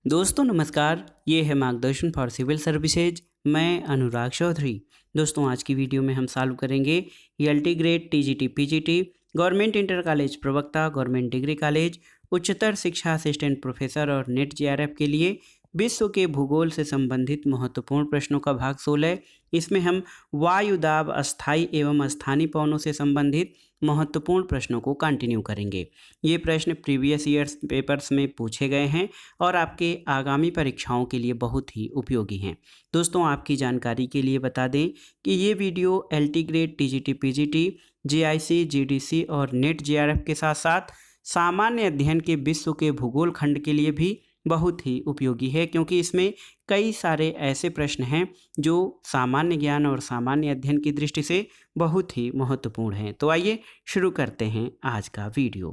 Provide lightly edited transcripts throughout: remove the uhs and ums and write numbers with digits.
दोस्तों नमस्कार, ये है मार्गदर्शन फॉर सिविल सर्विसेज। मैं अनुराग चौधरी। दोस्तों आज की वीडियो में हम सॉल्व करेंगे LT grade, TGT, PGT, government inter college प्रवक्ता, गवर्नमेंट डिग्री कॉलेज, उच्चतर शिक्षा असिस्टेंट प्रोफेसर और नेट जेआरएफ के लिए विश्व के भूगोल से संबंधित महत्वपूर्ण प्रश्नों का भाग 16। इसमें हम वायु दाब, अस्थायी एवं स्थानीय पवनों से संबंधित महत्वपूर्ण प्रश्नों को कंटिन्यू करेंगे। ये प्रश्न प्रीवियस ईयर्स पेपर्स में पूछे गए हैं और आपके आगामी परीक्षाओं के लिए बहुत ही उपयोगी हैं। दोस्तों आपकी जानकारी के लिए बता दें कि ये video LT grade, TGT, PGT, GIC, GDC और नेट जेआरएफ के साथ साथ सामान्य अध्ययन के विश्व के भूगोल खंड के लिए भी बहुत ही उपयोगी है, क्योंकि इसमें कई सारे ऐसे प्रश्न हैं जो सामान्य ज्ञान और सामान्य अध्ययन की दृष्टि से बहुत ही महत्वपूर्ण हैं। तो आइए शुरू करते हैं आज का वीडियो।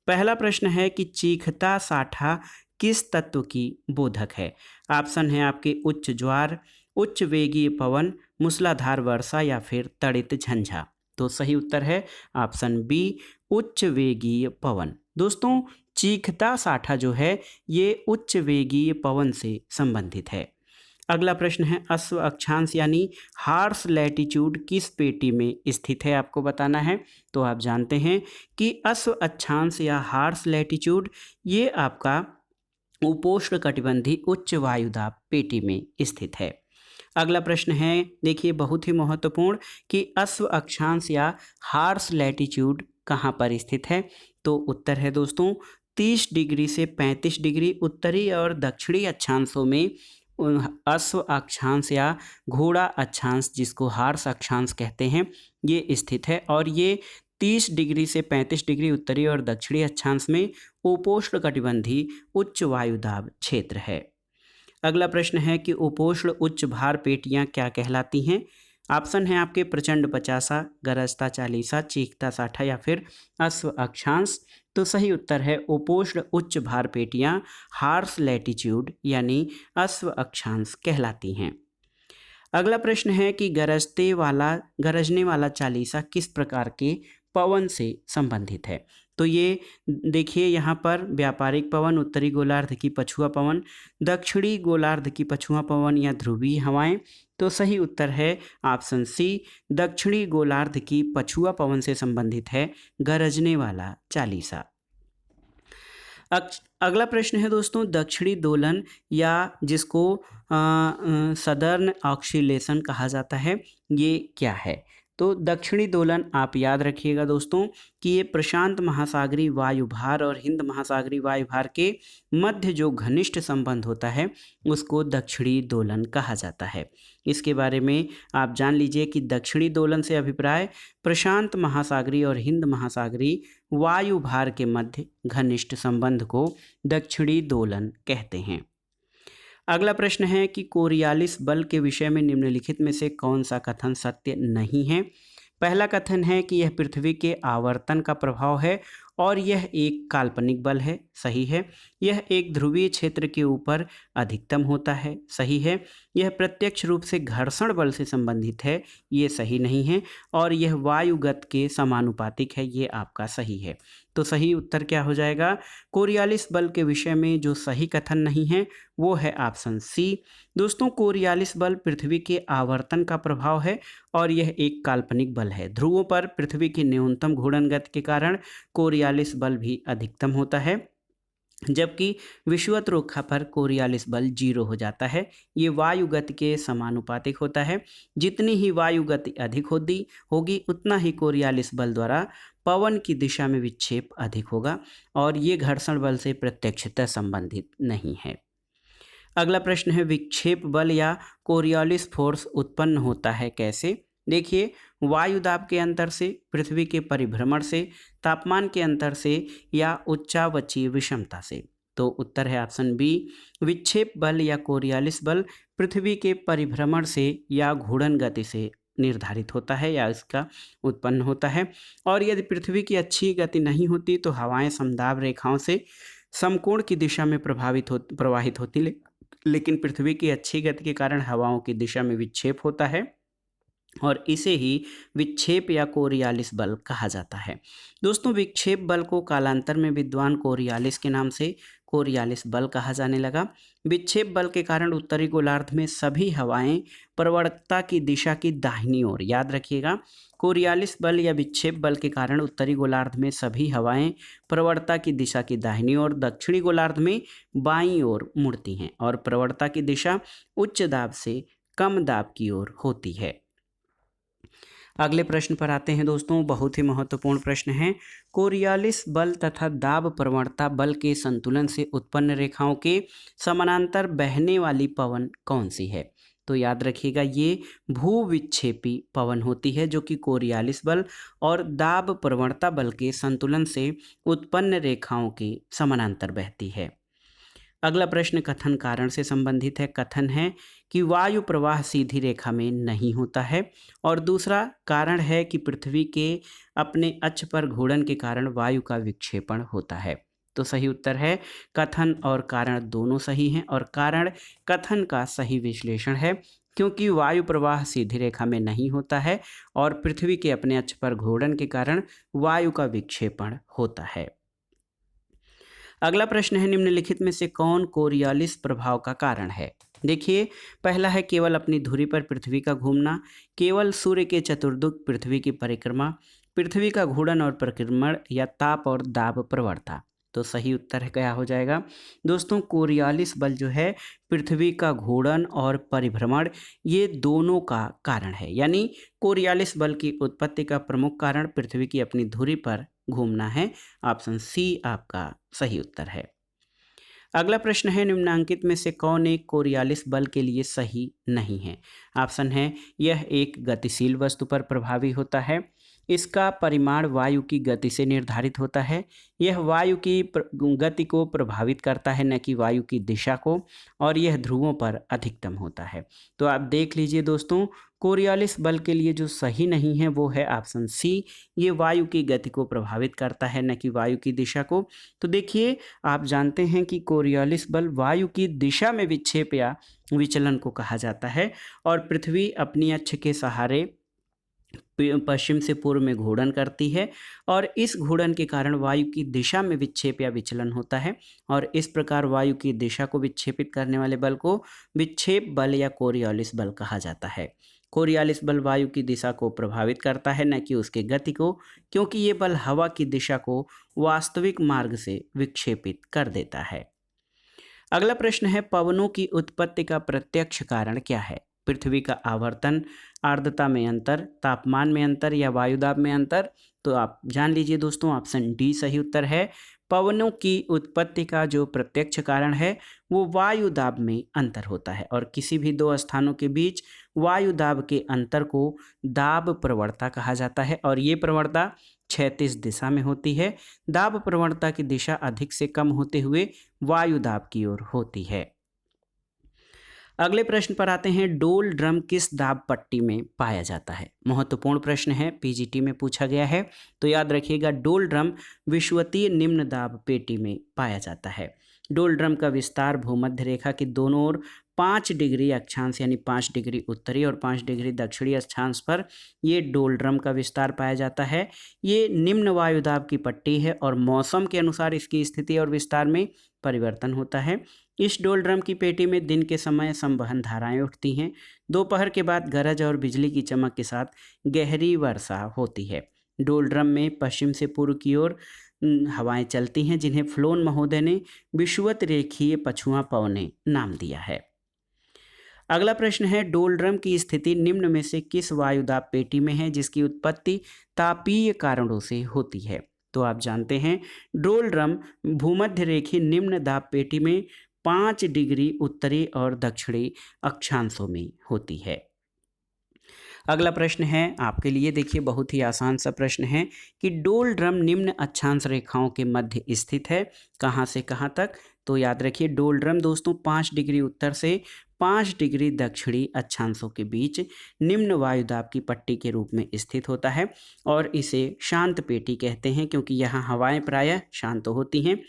पहला प्रश्न है कि चीखता साठा किस तत्व की बोधक है। ऑप्शन है आपके उच्च ज्वार, उच्च वेगीय पवन, मूसलाधार वर्षा या फिर तड़ित झंझा। तो सही उत्तर है ऑप्शन बी, उच्च वेगीय पवन। दोस्तों चीखता साठा जो है ये उच्च वेगीय पवन से संबंधित है। अगला प्रश्न है अश्व अक्षांश यानी हार्स लैटिट्यूड किस पेटी में स्थित है, आपको बताना है। तो आप जानते हैं कि अश्व अक्षांश या हार्स लैटिट्यूड ये आपका उपोष्ण कटिबंधी उच्च वायुदाब पेटी में स्थित है। अगला प्रश्न है, देखिए बहुत ही महत्वपूर्ण, कि अश्व अक्षांश या हार्स लैटिट्यूड कहाँ पर स्थित है। तो उत्तर है दोस्तों 30 डिग्री से 35 डिग्री उत्तरी और दक्षिणी अक्षांशों में अश्व अक्षांश या घोड़ा अक्षांश, जिसको हार्स अक्षांश कहते हैं, ये स्थित है। और ये 30 डिग्री से 35 डिग्री उत्तरी और दक्षिणी अक्षांश में उपोष्ण कटिबंधी उच्च वायुदाब क्षेत्र है। अगला प्रश्न है कि उपोष्ण उच्च भार पेटियां क्या कहलाती हैं। ऑप्शन है आपके प्रचंड 50, गरजता 40, चीखता 60 या फिर अश्व अक्षांश। तो सही उत्तर है उपोष्ण उच्च भार पेटियां हार्स लैटिट्यूड यानी अश्व अक्षांश कहलाती हैं। अगला प्रश्न है कि गरजने वाला 40 किस प्रकार के पवन से संबंधित है। तो ये देखिए यहाँ पर व्यापारिक पवन, उत्तरी गोलार्ध की पछुआ पवन, दक्षिणी गोलार्ध की पछुआ पवन या ध्रुवीय हवाएं। तो सही उत्तर है ऑप्शन सी, दक्षिणी गोलार्ध की पछुआ पवन से संबंधित है गरजने वाला 40। अगला प्रश्न है दोस्तों दक्षिणी दोलन या जिसको सदर्न ऑक्सीलेशन कहा जाता है, ये क्या है। तो दक्षिणी दोलन आप याद रखिएगा दोस्तों कि ये प्रशांत महासागरीय वायुभार और हिंद महासागरीय वायुभार के मध्य जो घनिष्ठ संबंध होता है उसको दक्षिणी दोलन कहा जाता है। इसके बारे में आप जान लीजिए कि दक्षिणी दोलन से अभिप्राय प्रशांत महासागरीय और हिंद महासागरीय वायुभार के मध्य घनिष्ठ संबंध को दक्षिणी दोलन कहते हैं। अगला प्रश्न है कि कोरियालिस बल के विषय में निम्नलिखित में से कौन सा कथन सत्य नहीं है। पहला कथन है कि यह पृथ्वी के आवर्तन का प्रभाव है और यह एक काल्पनिक बल है, सही है। यह एक ध्रुवीय क्षेत्र के ऊपर अधिकतम होता है, सही है। यह प्रत्यक्ष रूप से घर्षण बल से संबंधित है, ये सही नहीं है। और यह वायुगत के समानुपातिक है, ये आपका सही है। तो सही उत्तर क्या हो जाएगा। कोरियालिस बल के विषय में जो सही कथन नहीं है वो है ऑप्शन सी। दोस्तों कोरियालिस बल पृथ्वी के आवर्तन का प्रभाव है और यह एक काल्पनिक बल है। ध्रुवों पर पृथ्वी की न्यूनतम घूर्णन गति के कारण कोरियालिस बल भी अधिकतम होता है, जबकि विषुवत रेखा पर कोरियालिस बल 0 हो जाता है। ये वायु गति के समानुपातिक होता है। जितनी ही वायु गति अधिक होगी उतना ही कोरियालिस बल द्वारा पवन की दिशा में विक्षेप अधिक होगा और ये घर्षण बल से प्रत्यक्षतः संबंधित नहीं है। अगला प्रश्न है विक्षेप बल या कोरियोलिस फोर्स उत्पन्न होता है कैसे। देखिए वायु दाब के अंतर से, पृथ्वी के परिभ्रमण से, तापमान के अंतर से या उच्चावचीय विषमता से। तो उत्तर है ऑप्शन बी, विक्षेप बल या कोरियोलिस बल पृथ्वी के परिभ्रमण से या घूर्णन गति से निर्धारित होता है या इसका उत्पन्न होता है। और यदि पृथ्वी की अच्छी गति नहीं होती तो हवाएं समदाब रेखाओं से समकोण की दिशा में प्रवाहित होती, लेकिन पृथ्वी की अच्छी गति के कारण हवाओं की दिशा में विक्षेप होता है और इसे ही विक्षेप या कोरियालिस बल कहा जाता है। दोस्तों विक्षेप बल को कालांतर में विद्वान कोरियालिस के नाम से कोरियालिस बल कहा जाने लगा। विक्षेप बल के कारण उत्तरी गोलार्ध में सभी हवाएं प्रवणता की दिशा की दाहिनी ओर, याद रखिएगा, कोरियालिस बल या विक्षेप बल के कारण उत्तरी गोलार्ध में सभी हवाएं प्रवणता की दिशा की दाहिनी ओर दक्षिणी गोलार्ध में बाईं ओर मुड़ती हैं और प्रवणता की दिशा उच्च दाब से कम दाब की ओर होती है। अगले प्रश्न पर आते हैं दोस्तों, बहुत ही महत्वपूर्ण प्रश्न है। कोरियालिस बल तथा दाब प्रवणता बल के संतुलन से उत्पन्न रेखाओं के समानांतर बहने वाली पवन कौन सी है? तो याद रखिएगा, ये भूविक्षेपी पवन होती है जो कि कोरियालिस बल और दाब प्रवणता बल के संतुलन से उत्पन्न रेखाओं के समानांतर बहती है। अगला प्रश्न कथन कारण से संबंधित है। कथन है कि वायु प्रवाह सीधी रेखा में नहीं होता है और दूसरा कारण है कि पृथ्वी के अपने अक्ष पर घूर्णन के कारण वायु का विक्षेपण होता है। तो सही उत्तर है कथन और कारण दोनों सही हैं और कारण कथन का सही विश्लेषण है, क्योंकि वायु प्रवाह सीधी रेखा में नहीं होता है और पृथ्वी के अपने अक्ष पर घूर्णन के कारण वायु का विक्षेपण होता है। अगला प्रश्न है, निम्नलिखित में से कौन कोरियालिस प्रभाव का कारण है? देखिए, पहला है केवल अपनी धुरी पर पृथ्वी का घूमना, केवल सूर्य के चतुर्दिक पृथ्वी की परिक्रमा, पृथ्वी का घूर्णन और परिक्रमण या ताप और दाब प्रवणता। तो सही उत्तर है क्या हो जाएगा दोस्तों? कोरियालिस बल जो है पृथ्वी का घूर्णन और परिभ्रमण, ये दोनों का कारण है। यानी कोरियालिस बल की उत्पत्ति का प्रमुख कारण पृथ्वी की अपनी धुरी पर घूमना है। ऑप्शन सी आपका सही उत्तर है। अगला प्रश्न है, निम्नांकित में से कौन एक कोरियालिस बल के लिए सही नहीं है? ऑप्शन है, यह एक गतिशील वस्तु पर प्रभावी होता है, इसका परिमाण वायु की गति से निर्धारित होता है, यह वायु की गति को प्रभावित करता है न कि वायु की दिशा को, और यह ध्रुवों पर अधिकतम होता है। तो आप देख लीजिए दोस्तों, कोरियालिस बल के लिए जो सही नहीं है वो है ऑप्शन सी, ये वायु की गति को प्रभावित करता है न कि वायु की दिशा को। तो देखिए, आप जानते हैं कि कोरियालिस बल वायु की दिशा में विक्षेप या विचलन को कहा जाता है और पृथ्वी अपनी अक्ष के सहारे पश्चिम से पूर्व में घूर्णन करती है और इस घूर्णन के कारण वायु की दिशा में विक्षेप या विचलन होता है और इस प्रकार वायु की दिशा को विक्षेपित करने वाले बल को विक्षेप बल या कोरियालिस बल कहा जाता है। कोरियालिस बल वायु की दिशा को प्रभावित करता है न कि उसके गति को, क्योंकि ये बल हवा की दिशा को वास्तविक मार्ग से विक्षेपित कर देता है। अगला प्रश्न है, पवनों की उत्पत्ति का प्रत्यक्ष कारण क्या है? पृथ्वी का आवर्तन, आर्द्रता में अंतर, तापमान में अंतर या वायुदाब में अंतर? तो आप जान लीजिए दोस्तों, ऑप्शन डी सही उत्तर है। पवनों की उत्पत्ति का जो प्रत्यक्ष कारण है वो वायुदाब में अंतर होता है और किसी भी दो स्थानों के बीच वायुदाब के अंतर को दाब प्रवणता कहा जाता है और ये प्रवणता क्षैतिज दिशा में होती है। दाब प्रवणता की दिशा अधिक से कम होते हुए वायुदाब की ओर होती है। अगले प्रश्न पर आते हैं, डोल ड्रम किस दाब पट्टी में पाया जाता है? महत्वपूर्ण प्रश्न है, पीजीटी में पूछा गया है। तो याद रखिएगा, डोल ड्रम विषुवतीय निम्न दाब पेटी में पाया जाता है। डोल ड्रम का विस्तार भूमध्य रेखा की दोनों ओर 5 डिग्री अक्षांश यानी 5 डिग्री उत्तरी और 5 डिग्री दक्षिणी अक्षांश पर ये डोल ड्रम का विस्तार पाया जाता है। ये निम्न वायुदाब की पट्टी है और मौसम के अनुसार इसकी स्थिति और विस्तार में परिवर्तन होता है। इस डोल ड्रम की पेटी में दिन के समय संवहन धाराएं उठती हैं। दोपहर के बाद गरज और बिजली की चमक के साथ गहरी वर्षा होती है। डोल ड्रम में पश्चिम से पूर्व की ओर हवाएं चलती हैं, जिन्हें फ्लोन महोदय ने विषुवत रेखीय पछुआ पवनें नाम दिया है। अगला प्रश्न है, डोल ड्रम की स्थिति निम्न में से किस वायुदाब पेटी में है जिसकी उत्पत्ति तापीय कारणों से होती है? तो आप जानते हैं, डोल ड्रम भूमध्य रेखीय निम्न दाब पेटी में 5 डिग्री उत्तरी और दक्षिणी अक्षांशों में होती है। अगला प्रश्न है आपके लिए, देखिए बहुत ही आसान सा प्रश्न है कि डोल ड्रम निम्न अक्षांश रेखाओं के मध्य स्थित है, कहाँ से कहाँ तक? तो याद रखिए, डोल ड्रम दोस्तों 5 डिग्री उत्तर से 5 डिग्री दक्षिणी अक्षांशों के बीच निम्न वायुदाब की पट्टी के रूप में स्थित होता है और इसे शांत पेटी कहते हैं, क्योंकि यहाँ हवाएं प्रायः शांत होती हैं।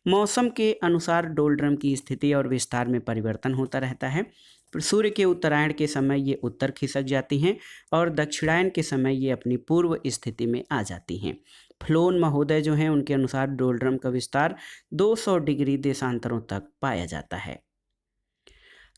मौसम के अनुसार डोल ड्रम की स्थिति और विस्तार में परिवर्तन होता रहता है। सूर्य के उत्तरायण के समय ये उत्तर खिसक जाती हैं और दक्षिणायन के समय ये अपनी पूर्व स्थिति में आ जाती हैं। फ्लोन महोदय जो हैं उनके अनुसार डोलड्रम का विस्तार 200 डिग्री देशांतरों तक पाया जाता है।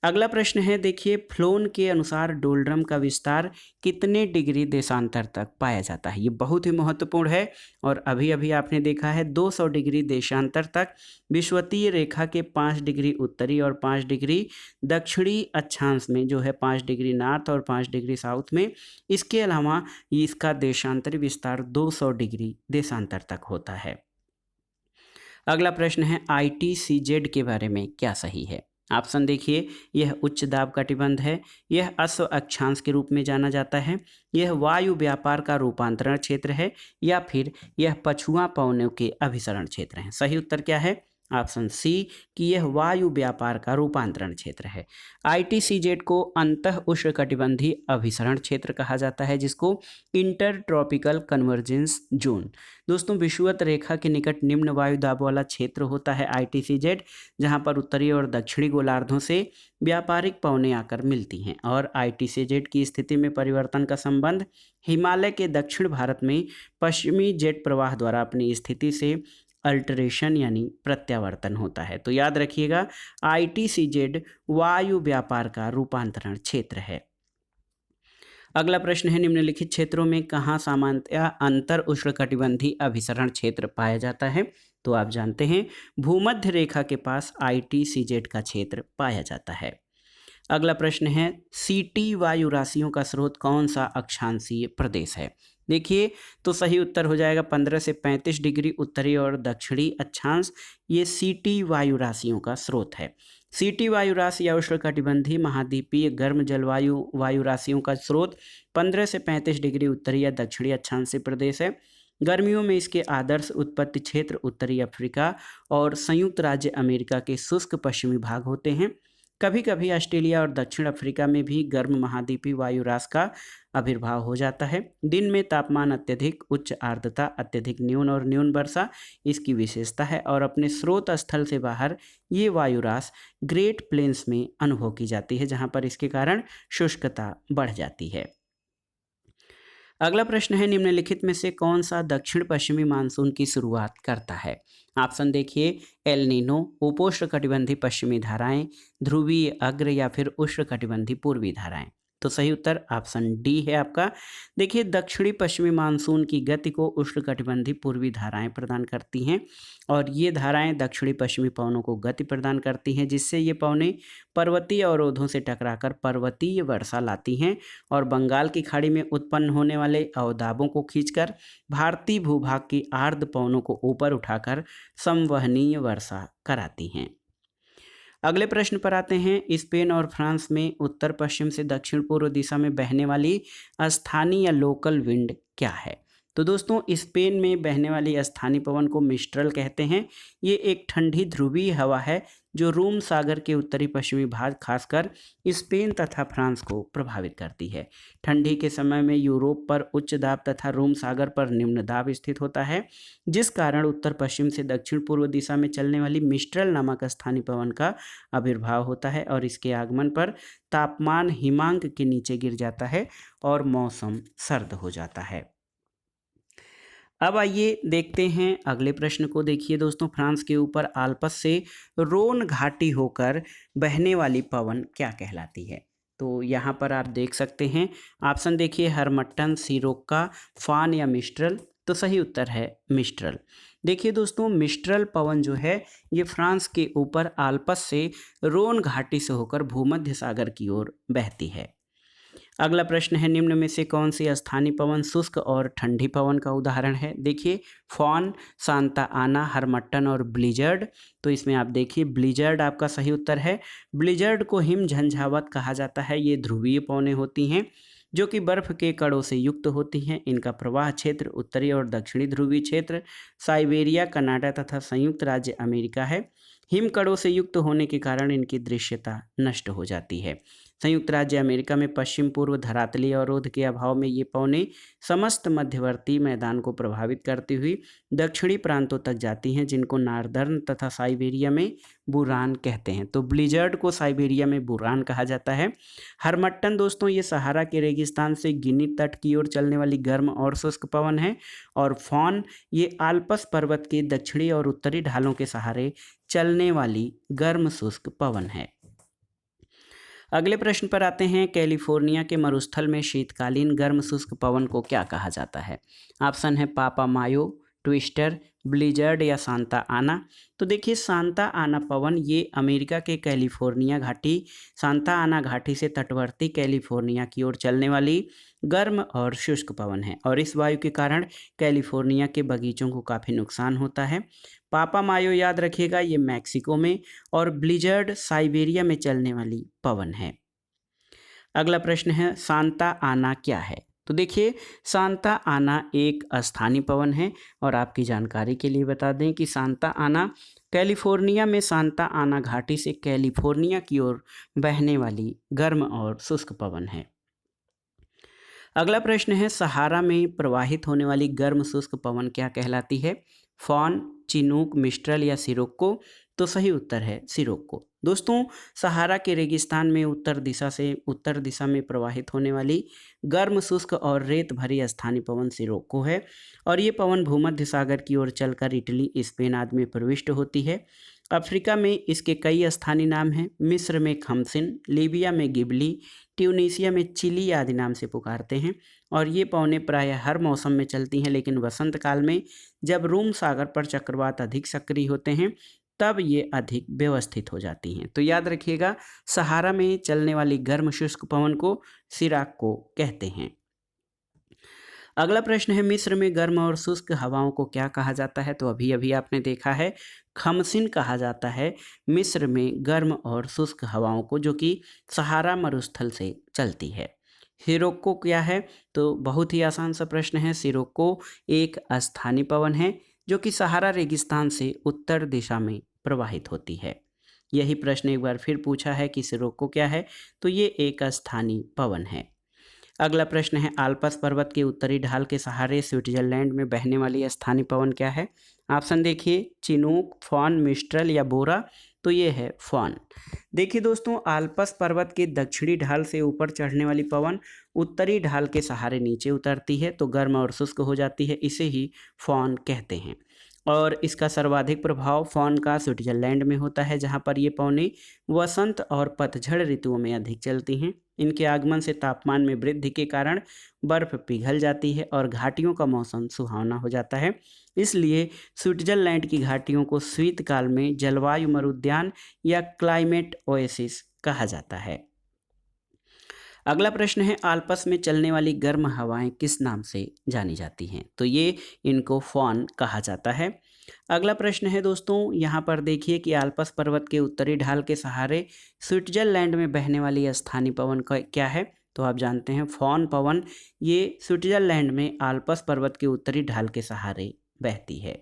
अगला प्रश्न है, देखिए फ्लोन के अनुसार डोलड्रम का विस्तार कितने डिग्री देशांतर तक पाया जाता है। ये बहुत ही महत्वपूर्ण है और अभी अभी आपने देखा है 200 डिग्री देशांतर तक विषुवतीय रेखा के 5 डिग्री उत्तरी और 5 डिग्री दक्षिणी अक्षांश में जो है 5 डिग्री नॉर्थ और 5 डिग्री साउथ में। इसके अलावा इसका देशांतरी विस्तार 200 डिग्री देशांतर तक होता है। अगला प्रश्न है, ITCZ के बारे में क्या सही है। ऑप्शन देखिए, यह उच्च दाब कटिबंध है, यह अश्व अक्षांश के रूप में जाना जाता है, यह वायु व्यापार का रूपांतरण क्षेत्र है, या फिर यह पछुआ पवनों के अभिसरण क्षेत्र हैं। सही उत्तर क्या है? ऑप्शन सी कि यह वायु व्यापार का रूपांतरण क्षेत्र है। ITCZ को अंतः उष्णकटिबंधीय अभिसरण क्षेत्र कहा जाता है, जिसको इंटर ट्रॉपिकल कन्वर्जेंस जोन। दोस्तों, विषुवत रेखा के निकट निम्न वायु दाब वाला क्षेत्र होता है ITCZ, जहां पर उत्तरी और दक्षिणी गोलार्धों से व्यापारिक पवनें आकर मिलती हैं। और ITCZ की स्थिति में परिवर्तन का संबंध हिमालय के दक्षिण भारत में पश्चिमी जेट प्रवाह द्वारा अपनी स्थिति से अल्टरेशन यानी प्रत्यावर्तन होता है। तो याद रखिएगा, ITCZ वायु व्यापार का रूपांतरण क्षेत्र है। अगला प्रश्न है, निम्नलिखित क्षेत्रों में कहाँ सामान्यतया अंतर उष्णकटिबंधीय अभिसरण क्षेत्र पाया जाता है। तो आप जानते हैं, भूमध्य रेखा के पास ITCZ का क्षेत्र पाया जाता है। अगला प्रश्न है, CT वायु राशियों का स्रोत कौन सा अक्षांशीय प्रदेश है। देखिए, तो सही उत्तर हो जाएगा 15 से 35 डिग्री उत्तरी और दक्षिणी अक्षांश, ये CT वायु राशियों का स्रोत है। CT वायु राशि या उष्णकटिबंधीय महाद्वीपीय गर्म जलवायु वायु राशियों का स्रोत 15 से 35 डिग्री उत्तरी या दक्षिणी अक्षांशीय प्रदेश है। गर्मियों में इसके आदर्श उत्पत्ति क्षेत्र उत्तरी अफ्रीका और संयुक्त राज्य अमेरिका के शुष्क पश्चिमी भाग होते हैं। कभी कभी ऑस्ट्रेलिया और दक्षिण अफ्रीका में भी गर्म महाद्वीपीय वायु राशि का आविर्भाव हो जाता है। दिन में तापमान अत्यधिक, उच्च आर्द्रता, अत्यधिक न्यून और न्यून वर्षा इसकी विशेषता है। और अपने स्रोत स्थल से बाहर ये वायु राशि ग्रेट प्लेन्स में अनुभव की जाती है, जहाँ पर इसके कारण शुष्कता बढ़ जाती है। अगला प्रश्न है, निम्नलिखित में से कौन सा दक्षिण पश्चिमी मानसून की शुरुआत करता है। ऑप्शन देखिए, एल नीनो, उपोष्णकटिबंधीय पश्चिमी धाराएं, ध्रुवीय अग्र, या फिर उष्णकटिबंधीय पूर्वी धाराएं। तो सही उत्तर ऑप्शन डी है आपका। देखिए, दक्षिणी पश्चिमी मानसून की गति को उष्णकटिबंधीय पूर्वी धाराएं प्रदान करती हैं और ये धाराएं दक्षिणी पश्चिमी पवनों को गति प्रदान करती हैं, जिससे ये पवनें पर्वतीय अवरोधों से टकराकर पर्वतीय वर्षा लाती हैं और बंगाल की खाड़ी में उत्पन्न होने वाले अवदाबों को खींचकर भारतीय भूभाग की आर्द्र पवनों को ऊपर उठाकर संवहनीय वर्षा कराती हैं। अगले प्रश्न पर आते हैं, स्पेन और फ्रांस में उत्तर पश्चिम से दक्षिण पूर्व दिशा में बहने वाली स्थानीय या लोकल विंड क्या है। तो दोस्तों, स्पेन में बहने वाली स्थानीय पवन को मिस्ट्रल कहते हैं। ये एक ठंडी ध्रुवीय हवा है जो रोम सागर के उत्तरी पश्चिमी भाग खासकर स्पेन तथा फ्रांस को प्रभावित करती है। ठंडी के समय में यूरोप पर उच्च दाब तथा रोम सागर पर निम्न दाब स्थित होता है, जिस कारण उत्तर पश्चिम से दक्षिण पूर्व दिशा में चलने वाली मिस्ट्रल नामक स्थानीय पवन का आविर्भाव होता है और इसके आगमन पर तापमान हिमांक के नीचे गिर जाता है और मौसम सर्द हो जाता है। अब आइए देखते हैं अगले प्रश्न को। देखिए दोस्तों, फ्रांस के ऊपर आल्प्स से रोन घाटी होकर बहने वाली पवन क्या कहलाती है। तो यहाँ पर आप देख सकते हैं, ऑप्शन देखिए, हरमट्टन, सिरोक्का, फान या मिस्ट्रल। तो सही उत्तर है मिस्ट्रल। देखिए दोस्तों, मिस्ट्रल पवन जो है ये फ्रांस के ऊपर आल्प्स से रोन घाटी से होकर भूमध्य सागर की ओर बहती है। अगला प्रश्न है, निम्न में से कौन सी स्थानीय पवन शुष्क और ठंडी पवन का उदाहरण है। देखिए, फॉन, सांता आना, हरमट्टन और ब्लिजर्ड। तो इसमें आप देखिए, ब्लिजर्ड आपका सही उत्तर है। ब्लिजर्ड को हिम झंझावत कहा जाता है। ये ध्रुवीय पवनें होती हैं जो कि बर्फ के कणों से युक्त होती हैं। इनका प्रवाह क्षेत्र उत्तरी और दक्षिणी ध्रुवीय क्षेत्र, साइबेरिया, कनाडा तथा संयुक्त राज्य अमेरिका है। हिमकणों से युक्त होने के कारण इनकी दृश्यता नष्ट हो जाती है। संयुक्त राज्य अमेरिका में पश्चिम पूर्व धरातलीय अवरोध के अभाव में ये पवनें समस्त मध्यवर्ती मैदान को प्रभावित करती हुई दक्षिणी प्रांतों तक जाती हैं, जिनको नार्दर्न तथा साइबेरिया में बुरान कहते हैं। तो ब्लिजर्ड को साइबेरिया में बुरान कहा जाता है। हरमट्टन दोस्तों ये सहारा के रेगिस्तान से गिनी तट की ओर चलने वाली गर्म और शुष्क पवन है। और फॉन ये आल्प्स पर्वत के दक्षिणी और उत्तरी ढालों के सहारे चलने वाली गर्म शुष्क पवन है। अगले प्रश्न पर आते हैं। कैलिफोर्निया के मरुस्थल में शीतकालीन गर्म शुष्क पवन को क्या कहा जाता है? ऑप्शन है पापा मायो, ट्विस्टर, ब्लिजर्ड या सांता आना। तो देखिए सांता आना पवन ये अमेरिका के कैलिफोर्निया घाटी, सांता आना घाटी से तटवर्ती कैलिफोर्निया की ओर चलने वाली गर्म और शुष्क पवन है और इस वायु के कारण कैलिफोर्निया के बगीचों को काफ़ी नुकसान होता है। पापा मायो याद रखिएगा ये मैक्सिको में और ब्लिजर्ड साइबेरिया में चलने वाली पवन है। अगला प्रश्न है सांता आना क्या है? तो देखिए सांता आना एक स्थानीय पवन है और आपकी जानकारी के लिए बता दें कि सांता आना कैलिफोर्निया में सांता आना घाटी से कैलिफोर्निया की ओर बहने वाली गर्म और शुष्क पवन है। अगला प्रश्न है सहारा में प्रवाहित होने वाली गर्म शुष्क पवन क्या कहलाती है? फॉन, चिनूक, मिस्ट्रल या सिरोक्को? तो सही उत्तर है सिरोक्को। दोस्तों सहारा के रेगिस्तान में उत्तर दिशा में प्रवाहित होने वाली गर्म शुष्क और रेत भरी स्थानीय पवन सिरोक्को है और ये पवन भूमध्य सागर की ओर चलकर इटली, स्पेन आदि में प्रविष्ट होती है। अफ्रीका में इसके कई स्थानीय नाम हैं। मिस्र में खमसिन, लीबिया में गिबली, ट्यूनीसिया में चिली आदि नाम से पुकारते हैं और ये पवनें प्रायः हर मौसम में चलती हैं, लेकिन वसंत काल में जब रोम सागर पर चक्रवात अधिक सक्रिय होते हैं तब ये अधिक व्यवस्थित हो जाती हैं। तो याद रखिएगा सहारा में चलने वाली गर्म शुष्क पवन को सिराक्को कहते हैं। अगला प्रश्न है मिस्र में गर्म और शुष्क हवाओं को क्या कहा जाता है? तो अभी आपने देखा है खमसिन कहा जाता है मिस्र में गर्म और शुष्क हवाओं को, जो कि सहारा मरुस्थल से चलती है। सिरोक्को क्या है? तो बहुत ही आसान सा प्रश्न है। सिरोक्को एक स्थानीय पवन है जो कि सहारा रेगिस्तान से उत्तर दिशा में प्रवाहित होती है। यही प्रश्न एक बार फिर पूछा है कि सिरोक्को क्या है? तो ये एक स्थानीय पवन है। अगला प्रश्न है आल्प्स पर्वत के उत्तरी ढाल के सहारे स्विट्जरलैंड में बहने वाली स्थानीय पवन क्या है? ऑप्शन देखिए चिनूक, फॉन, मिस्ट्रल या बोरा। तो ये है फॉन। देखिए दोस्तों आल्प्स पर्वत के दक्षिणी ढाल से ऊपर चढ़ने वाली पवन उत्तरी ढाल के सहारे नीचे उतरती है तो गर्म और शुष्क हो जाती है, इसे ही फॉन कहते हैं। और इसका सर्वाधिक प्रभाव फॉन का स्विट्जरलैंड में होता है, जहाँ पर ये पवनें वसंत और पतझड़ ऋतुओं में अधिक चलती हैं। इनके आगमन से तापमान में वृद्धि के कारण बर्फ पिघल जाती है और घाटियों का मौसम सुहावना हो जाता है। इसलिए स्विट्जरलैंड की घाटियों को शीतकाल में जलवायु मरुद्यान या क्लाइमेट ओएसिस कहा जाता है। अगला प्रश्न है आल्प्स में चलने वाली गर्म हवाएं किस नाम से जानी जाती हैं? तो ये इनको फॉन कहा जाता है। अगला प्रश्न है दोस्तों यहाँ पर देखिए कि आल्प्स पर्वत के उत्तरी ढाल के सहारे स्विट्जरलैंड में बहने वाली स्थानीय पवन का क्या है? तो आप जानते हैं फॉन पवन ये स्विट्जरलैंड में आल्प्स पर्वत के उत्तरी ढाल के सहारे बहती है।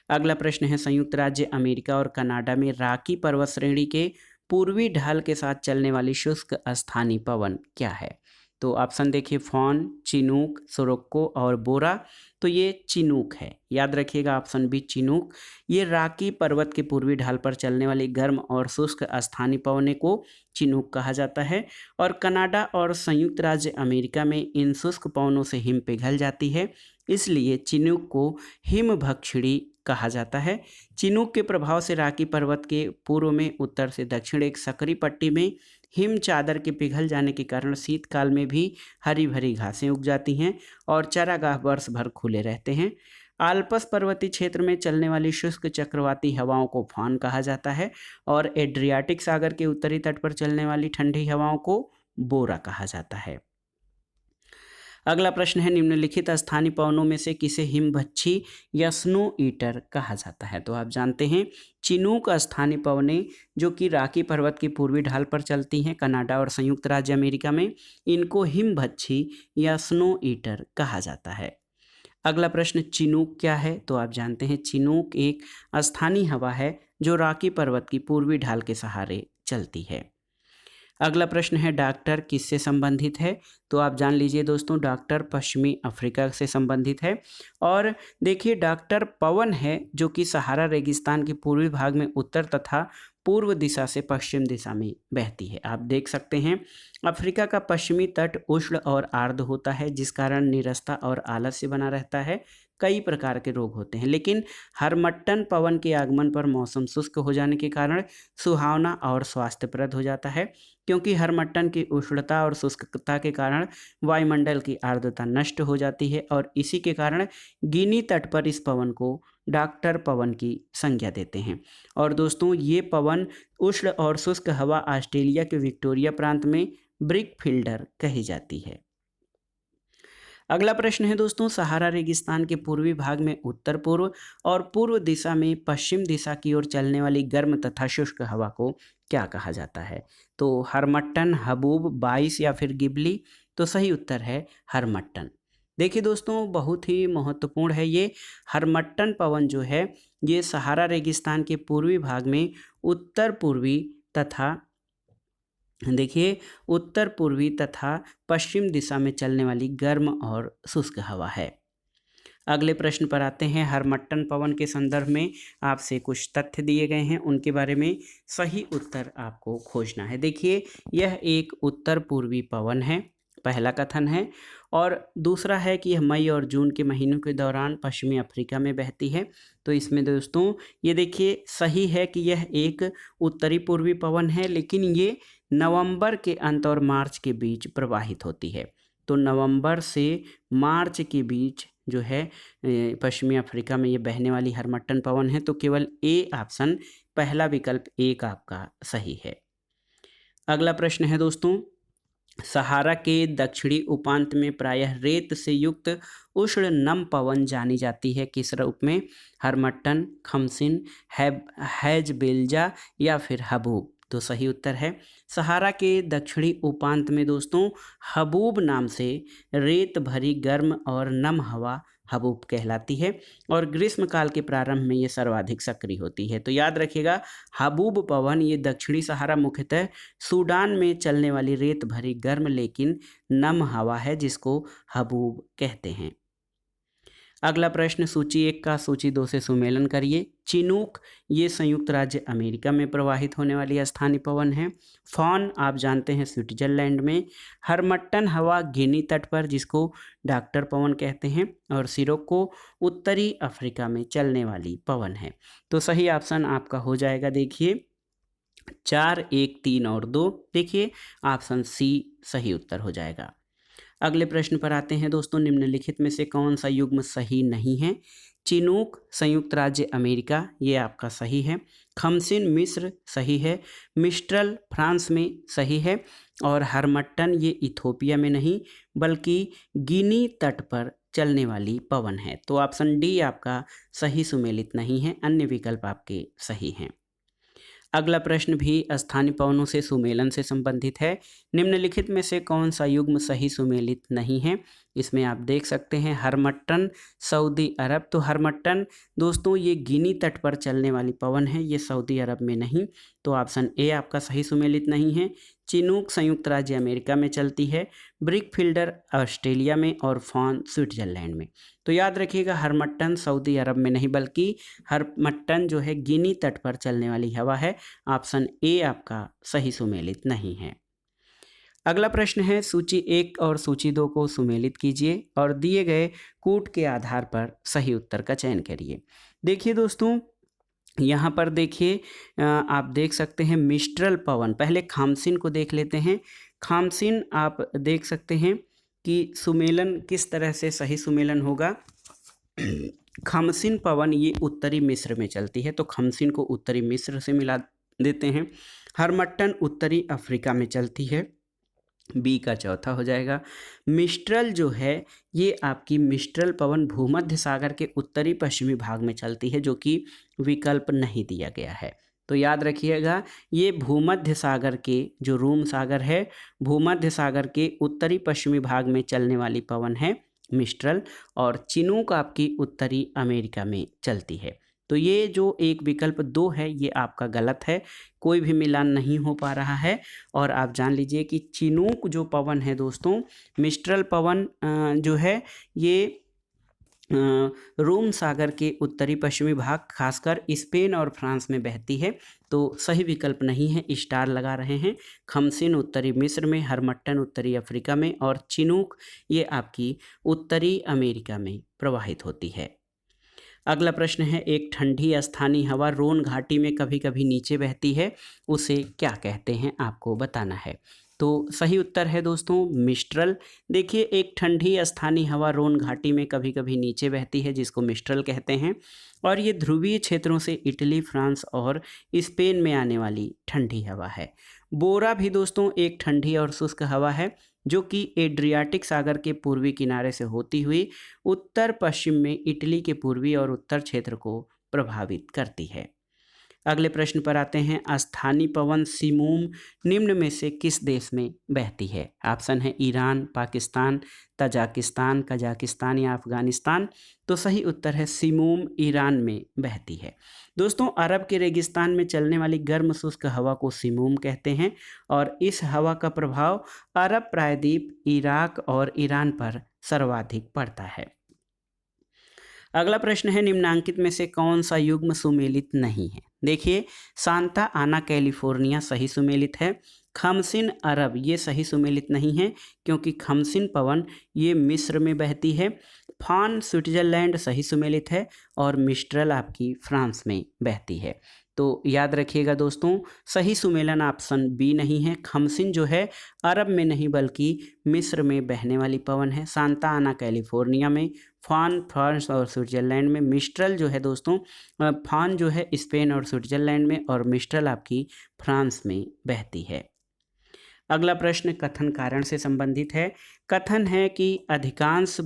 अगला प्रश्न है संयुक्त राज्य अमेरिका और कनाडा में रॉकी पर्वत श्रेणी के पूर्वी ढाल के साथ चलने वाली शुष्क स्थानीय पवन क्या है? तो ऑप्शन देखिए फॉन, चिनूक, सिरोक्को और बोरा। तो ये चिनूक है, याद रखिएगा ऑप्शन बी चिनूक। ये रॉकी पर्वत के पूर्वी ढाल पर चलने वाली गर्म और शुष्क स्थानीय पवनों को चिनूक कहा जाता है। और कनाडा और संयुक्त राज्य अमेरिका में इन शुष्क पवनों से हिम पिघल जाती है, इसलिए चिनूक को हिमभक्षणी कहा जाता है। चिनूक के प्रभाव से रॉकी पर्वत के पूर्व में उत्तर से दक्षिण एक सकरी पट्टी में हिम चादर के पिघल जाने के कारण शीतकाल में भी हरी भरी घासें उग जाती हैं और चारागाह वर्ष भर खुले रहते हैं। आल्प्स पर्वतीय क्षेत्र में चलने वाली शुष्क चक्रवाती हवाओं को फॉन कहा जाता है और एड्रियाटिक सागर के उत्तरी तट पर चलने वाली ठंडी हवाओं को बोरा कहा जाता है। अगला प्रश्न है निम्नलिखित स्थानीय पवनों में से किसे हिमभक्षी या स्नो ईटर कहा जाता है? तो आप जानते हैं चिनूक स्थानीय पवनें जो कि रॉकी पर्वत की पूर्वी ढाल पर चलती हैं कनाडा और संयुक्त राज्य अमेरिका में, इनको हिमभक्षी या स्नो ईटर कहा जाता है। अगला प्रश्न चिनूक क्या है? तो आप जानते हैं चिनूक एक स्थानीय हवा है जो रॉकी पर्वत की पूर्वी ढाल के सहारे चलती है। अगला प्रश्न है डॉक्टर किससे संबंधित है? तो आप जान लीजिए दोस्तों, डॉक्टर पश्चिमी अफ्रीका से संबंधित है। और देखिए डॉक्टर पवन है जो कि सहारा रेगिस्तान के पूर्वी भाग में उत्तर तथा पूर्व दिशा से पश्चिम दिशा में बहती है। आप देख सकते हैं अफ्रीका का पश्चिमी तट उष्ण और आर्द्र होता है, जिस कारण नीरसता और आलस्य बना रहता है। कई प्रकार के रोग होते हैं, लेकिन हरमट्टन पवन के आगमन पर मौसम शुष्क हो जाने के कारण सुहावना और स्वास्थ्यप्रद हो जाता है, क्योंकि हरमट्टन की उष्णता और शुष्कता के कारण वायुमंडल की आर्द्रता नष्ट हो जाती है और इसी के कारण गिनी तट पर इस पवन को डॉक्टर पवन की संज्ञा देते हैं। और दोस्तों ये पवन उष्ण और शुष्क हवा ऑस्ट्रेलिया के विक्टोरिया प्रांत में ब्रिक फील्डर कही जाती है। अगला प्रश्न है दोस्तों, सहारा रेगिस्तान के पूर्वी भाग में उत्तर पूर्व और पूर्व दिशा में पश्चिम दिशा की ओर चलने वाली गर्म तथा शुष्क हवा को क्या कहा जाता है? तो हरमट्टन, हबूब, बाइस या फिर गिबली? तो सही उत्तर है हरमट्टन। देखिए दोस्तों बहुत ही महत्वपूर्ण है ये हरमट्टन पवन जो है, ये सहारा रेगिस्तान के पूर्वी भाग में उत्तर पूर्वी तथा देखिए उत्तर पूर्वी तथा पश्चिम दिशा में चलने वाली गर्म और शुष्क हवा है। अगले प्रश्न पर आते हैं। हरमट्टन पवन के संदर्भ में आपसे कुछ तथ्य दिए गए हैं, उनके बारे में सही उत्तर आपको खोजना है। देखिए यह एक उत्तर पूर्वी पवन है, पहला कथन है। और दूसरा है कि यह मई और जून के महीनों के दौरान पश्चिमी अफ्रीका में बहती है। तो इसमें दोस्तों ये देखिए सही है कि यह एक उत्तरी पूर्वी पवन है, लेकिन ये नवंबर के अंत और मार्च के बीच प्रवाहित होती है। तो नवंबर से मार्च के बीच जो है पश्चिमी अफ्रीका में ये बहने वाली हरमट्टन पवन है। तो केवल ए ऑप्शन, पहला विकल्प एक आपका सही है। अगला प्रश्न है दोस्तों, सहारा के दक्षिणी उपांत में प्रायः रेत से युक्त उष्ण नम पवन जानी जाती है, किस रूप में? हरमट्टन, खमसिन, हैज-बेल्जा या फिर हबूब? तो सही उत्तर है सहारा के दक्षिणी उपांत में दोस्तों हबूब नाम से रेत भरी गर्म और नम हवा हबूब कहलाती है और ग्रीष्म काल के प्रारंभ में ये सर्वाधिक सक्रिय होती है। तो याद रखिएगा हबूब पवन ये दक्षिणी सहारा मुख्यतः सूडान में चलने वाली रेत भरी गर्म लेकिन नम हवा है, जिसको हबूब कहते हैं। अगला प्रश्न, सूची 1 का सूची 2 से सुमेलन करिए। चिनूक ये संयुक्त राज्य अमेरिका में प्रवाहित होने वाली स्थानीय पवन है। फॉन आप जानते हैं स्विट्जरलैंड में। हरमट्टन हवा गिनी तट पर, जिसको डॉक्टर पवन कहते हैं। और सिरोको उत्तरी अफ्रीका में चलने वाली पवन है। तो सही ऑप्शन आपका हो जाएगा देखिए 4, 1, 3 और 2। देखिए ऑप्शन सी सही उत्तर हो जाएगा। अगले प्रश्न पर आते हैं दोस्तों, निम्नलिखित में से कौन सा युग्म सही नहीं है? चिनूक संयुक्त राज्य अमेरिका ये आपका सही है। खमसिन मिस्र सही है। मिस्ट्रल फ्रांस में सही है। और हरमट्टन ये इथोपिया में नहीं बल्कि गिनी तट पर चलने वाली पवन है। तो ऑप्शन डी आपका सही सुमेलित नहीं है, अन्य विकल्प आपके सही हैं। अगला प्रश्न भी स्थानीय पवनों से सुमेलन से संबंधित है। निम्नलिखित में से कौन सा युग्म सही सुमेलित नहीं है? इसमें आप देख सकते हैं हरमट्टन सऊदी अरब। तो हरमट्टन दोस्तों ये गिनी तट पर चलने वाली पवन है, ये सऊदी अरब में नहीं। तो ऑप्शन ए आपका सही सुमेलित नहीं है। चिनूक संयुक्त राज्य अमेरिका में चलती है। ब्रिक फील्डर ऑस्ट्रेलिया में और फॉन स्विट्जरलैंड में। तो याद रखिएगा हरमट्टन सऊदी अरब में नहीं बल्कि हरमट्टन जो है गिनी तट पर चलने वाली हवा है। ऑप्शन ए आपका सही सुमेलित नहीं है। अगला प्रश्न है, सूची 1 और सूची 2 को सुमेलित कीजिए और दिए गए कूट के आधार पर सही उत्तर का चयन करिए। देखिए दोस्तों यहाँ पर देखिए आप देख सकते हैं मिस्ट्रल पवन। पहले खामसिन को देख लेते हैं। खामसिन आप देख सकते हैं कि सुमेलन किस तरह से सही सुमेलन होगा। खमसिन पवन ये उत्तरी मिस्र में चलती है, तो खमसिन को उत्तरी मिस्र से मिला देते हैं। हरमट्टन उत्तरी अफ्रीका में चलती है, बी का चौथा हो जाएगा। मिस्ट्रल जो है ये आपकी मिस्ट्रल पवन भूमध्य सागर के उत्तरी पश्चिमी भाग में चलती है, जो कि विकल्प नहीं दिया गया है। तो याद रखिएगा ये भूमध्य सागर के जो रूम सागर है, भूमध्य सागर के उत्तरी पश्चिमी भाग में चलने वाली पवन है मिस्ट्रल। और चिनूक आपकी उत्तरी अमेरिका में चलती है। तो ये जो एक विकल्प 2 है ये आपका गलत है, कोई भी मिलान नहीं हो पा रहा है। और आप जान लीजिए कि चिनूक जो पवन है दोस्तों, मिस्ट्रल पवन जो है ये रोम सागर के उत्तरी पश्चिमी भाग खासकर स्पेन और फ्रांस में बहती है। तो सही विकल्प नहीं है, स्टार लगा रहे हैं। खमसिन उत्तरी मिस्र में, हरमट्टन उत्तरी अफ्रीका में और चिनूक ये आपकी उत्तरी अमेरिका में प्रवाहित होती है। अगला प्रश्न है, एक ठंडी स्थानीय हवा रोन घाटी में कभी कभी नीचे बहती है, उसे क्या कहते हैं, आपको बताना है। तो सही उत्तर है दोस्तों मिस्ट्रल। देखिए, एक ठंडी स्थानीय हवा रोन घाटी में कभी कभी नीचे बहती है जिसको मिस्ट्रल कहते हैं, और ये ध्रुवीय क्षेत्रों से इटली, फ्रांस और स्पेन में आने वाली ठंडी हवा है। बोरा भी दोस्तों एक ठंडी और शुष्क हवा है जो कि एड्रियाटिक सागर के पूर्वी किनारे से होती हुई उत्तर पश्चिम में इटली के पूर्वी और उत्तर क्षेत्र को प्रभावित करती है। अगले प्रश्न पर आते हैं, स्थानीय पवन सिमूम निम्न में से किस देश में बहती है। ऑप्शन है ईरान, पाकिस्तान, तजाकिस्तान, कजाकिस्तान या अफगानिस्तान। तो सही उत्तर है सिमूम ईरान में बहती है। दोस्तों, अरब के रेगिस्तान में चलने वाली गर्म शुष्क हवा को सिमूम कहते हैं और इस हवा का प्रभाव अरब प्रायद्वीप, इराक और ईरान पर सर्वाधिक पड़ता है। अगला प्रश्न है, निम्नांकित में से कौन सा युग्म सुमेलित नहीं है। देखिए, सांता आना कैलिफोर्निया सही सुमेलित है। खमसिन अरब ये सही सुमेलित नहीं है क्योंकि खमसिन पवन ये मिस्र में बहती है। फान स्विट्जरलैंड सही सुमेलित है और मिस्ट्रल आपकी फ्रांस में बहती है। तो याद रखिएगा दोस्तों, सही सुमेलन ऑप्शन बी नहीं है। खमसिन जो है अरब में नहीं बल्कि मिस्र में बहने वाली पवन है। सांता आना कैलिफोर्निया में, फान फ्रांस और स्विट्जरलैंड में, मिस्ट्रल जो है दोस्तों फान जो है स्पेन और स्विट्जरलैंड में और मिस्ट्रल आपकी फ्रांस में बहती है। अगला प्रश्न कथन कारण से संबंधित है। कथन है कि अधिकांश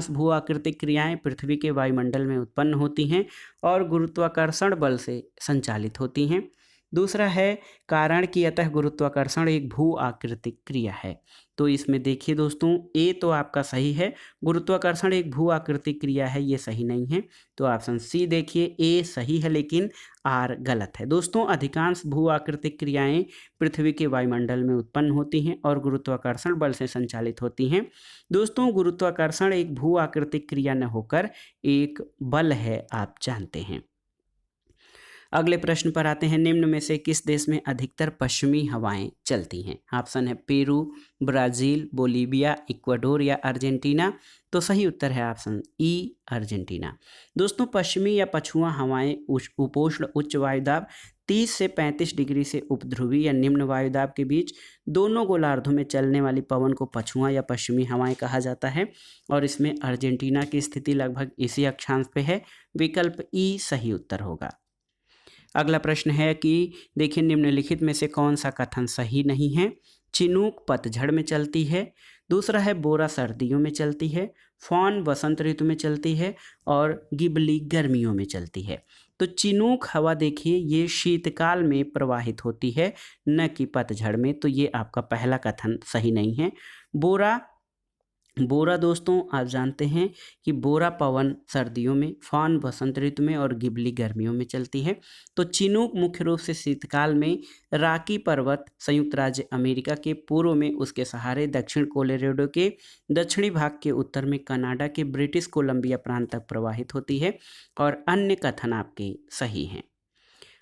भू आकृतिक क्रियाएं पृथ्वी के वायुमंडल में उत्पन्न होती हैं और गुरुत्वाकर्षण बल से संचालित होती हैं। दूसरा है कारण कि अतः गुरुत्वाकर्षण एक भू आकृतिक क्रिया है। तो इसमें देखिए दोस्तों, ए तो आपका सही है, गुरुत्वाकर्षण एक भू आकृतिक क्रिया है, ये सही नहीं है। तो ऑप्शन सी देखिए, ए सही है लेकिन आर गलत है। दोस्तों, अधिकांश भू आकृतिक क्रियाएं पृथ्वी के वायुमंडल में उत्पन्न होती हैं और गुरुत्वाकर्षण बल से संचालित होती हैं। दोस्तों, गुरुत्वाकर्षण एक भू आकृतिक क्रिया न होकर एक बल है, आप जानते हैं। अगले प्रश्न पर आते हैं, निम्न में से किस देश में अधिकतर पश्चिमी हवाएं चलती हैं। ऑप्शन है पेरू, ब्राज़ील, बोलीविया, इक्वाडोर या अर्जेंटीना। तो सही उत्तर है ऑप्शन ई, अर्जेंटीना। दोस्तों, पश्चिमी या पछुआ हवाएं उपोष्ण उच्च वायुदाब 30 से 35 डिग्री से उपध्रुवी या निम्न वायुदाब के बीच दोनों गोलार्धों में चलने वाली पवन को पछुआ या पश्चिमी हवाएं कहा जाता है और इसमें अर्जेंटीना की स्थिति लगभग इसी अक्षांश पे है। विकल्प ई सही उत्तर होगा। अगला प्रश्न है कि देखिए, निम्नलिखित में से कौन सा कथन सही नहीं है। चिनूक पतझड़ में चलती है। दूसरा है बोरा सर्दियों में चलती है। फॉन वसंत ऋतु में चलती है और गिबली गर्मियों में चलती है। तो चिनूक हवा देखिए ये शीतकाल में प्रवाहित होती है, न कि पतझड़ में। तो ये आपका पहला कथन सही नहीं है। बोरा दोस्तों आप जानते हैं कि बोरा पवन सर्दियों में, फान वसंत ऋतु में और गिबली गर्मियों में चलती है। तो चिनूक मुख्य रूप से शीतकाल में रॉकी पर्वत संयुक्त राज्य अमेरिका के पूर्व में उसके सहारे दक्षिण कोलोराडो के दक्षिणी भाग के उत्तर में कनाडा के ब्रिटिश कोलंबिया प्रांत तक प्रवाहित होती है और अन्य कथन आपके सही हैं।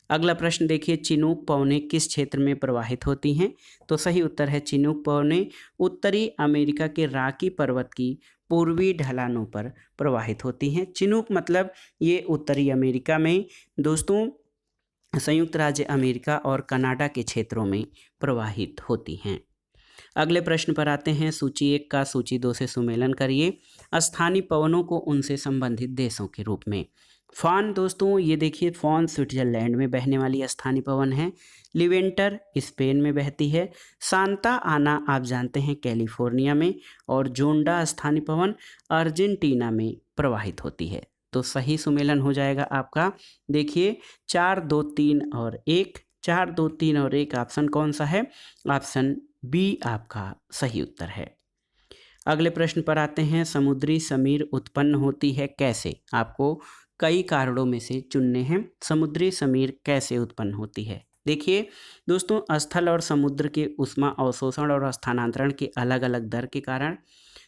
अगला प्रश्न देखिए, चिनूक पवनें किस क्षेत्र में प्रवाहित होती हैं। तो सही उत्तर है चिनूक पवनें उत्तरी अमेरिका के रॉकी पर्वत की पूर्वी ढलानों पर प्रवाहित होती हैं। चिनूक मतलब ये उत्तरी अमेरिका में दोस्तों संयुक्त राज्य अमेरिका और कनाडा के क्षेत्रों में प्रवाहित होती हैं। अगले प्रश्न पर आते हैं, सूची 1 का सूची 2 से सुमेलन करिए। स्थानीय पवनों को उनसे संबंधित देशों के रूप में। फान दोस्तों ये देखिए, फान स्विट्जरलैंड में बहने वाली स्थानीय पवन है। लिवेंटर स्पेन में बहती है। सांता आना आप जानते हैं कैलिफोर्निया में और जोंडा स्थानीय पवन अर्जेंटीना में प्रवाहित होती है। तो सही सुमेलन हो जाएगा आपका, देखिए 4, 2, 3 और 1। 4, 2, 3 और 1 ऑप्शन कौन सा है? ऑप्शन बी आपका सही उत्तर है। अगले प्रश्न पर आते हैं, समुद्री समीर उत्पन्न होती है कैसे? आपको कई कारणों में से चुनने हैं। समुद्री समीर कैसे उत्पन्न होती है? देखिए दोस्तों, स्थल और समुद्र के ऊष्मा अवशोषण और स्थानांतरण के अलग अलग दर के कारण,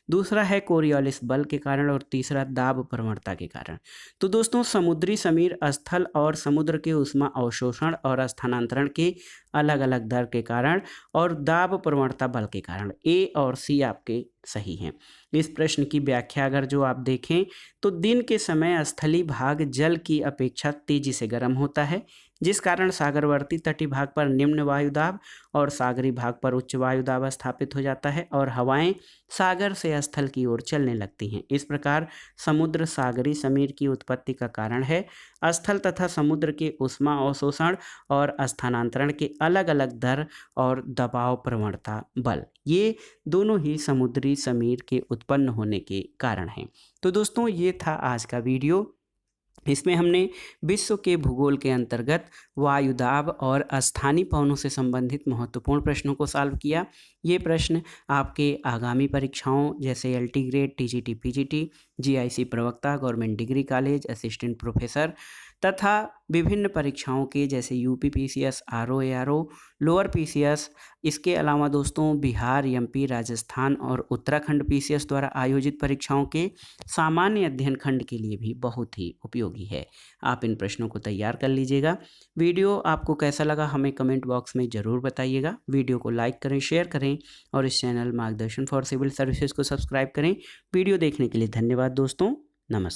दूसरा है कोरियोलिस बल के कारण और तीसरा दाब प्रवणता के कारण। तो दोस्तों, समुद्री समीर स्थल और समुद्र के ऊष्मा अवशोषण और स्थानांतरण के अलग अलग दर के कारण और दाब प्रवणता बल के कारण, ए और सी आपके सही हैं। इस प्रश्न की व्याख्या अगर जो आप देखें तो दिन के समय स्थलीय भाग जल की अपेक्षा तेजी से गर्म होता है, जिस कारण सागरवर्ती तटीय भाग पर निम्न वायुदाब और सागरी भाग पर उच्च वायुदाब स्थापित हो जाता है और हवाएं सागर से स्थल की ओर चलने लगती हैं। इस प्रकार समुद्र सागरी समीर की उत्पत्ति का कारण है। स्थल तथा समुद्र के ऊष्मा अवशोषण और स्थानांतरण के अलग अलग दर और दबाव प्रवणता बल, ये दोनों ही समुद्री समीर के उत्पन्न होने के कारण हैं। तो दोस्तों, ये था आज का वीडियो। इसमें हमने विश्व के भूगोल के अंतर्गत वायुदाब और स्थानीय पवनों से संबंधित महत्वपूर्ण प्रश्नों को सॉल्व किया। ये प्रश्न आपके आगामी परीक्षाओं जैसे LT grade, TGT, PGT, GIC प्रवक्ता, government degree college, assistant professor तथा विभिन्न परीक्षाओं के जैसे UP PCS, RO ARO, lower PCS, इसके अलावा दोस्तों बिहार, एमपी, राजस्थान और उत्तराखंड पीसीएस द्वारा आयोजित परीक्षाओं के सामान्य अध्ययन खंड के लिए भी बहुत ही उपयोगी है। आप इन प्रश्नों को तैयार कर लीजिएगा। वीडियो आपको कैसा लगा हमें कमेंट बॉक्स में ज़रूर बताइएगा। वीडियो को लाइक करें, शेयर करें और इस चैनल मार्गदर्शन फॉर सिविल सर्विसेज को सब्सक्राइब करें। वीडियो देखने के लिए धन्यवाद दोस्तों। नमस्कार।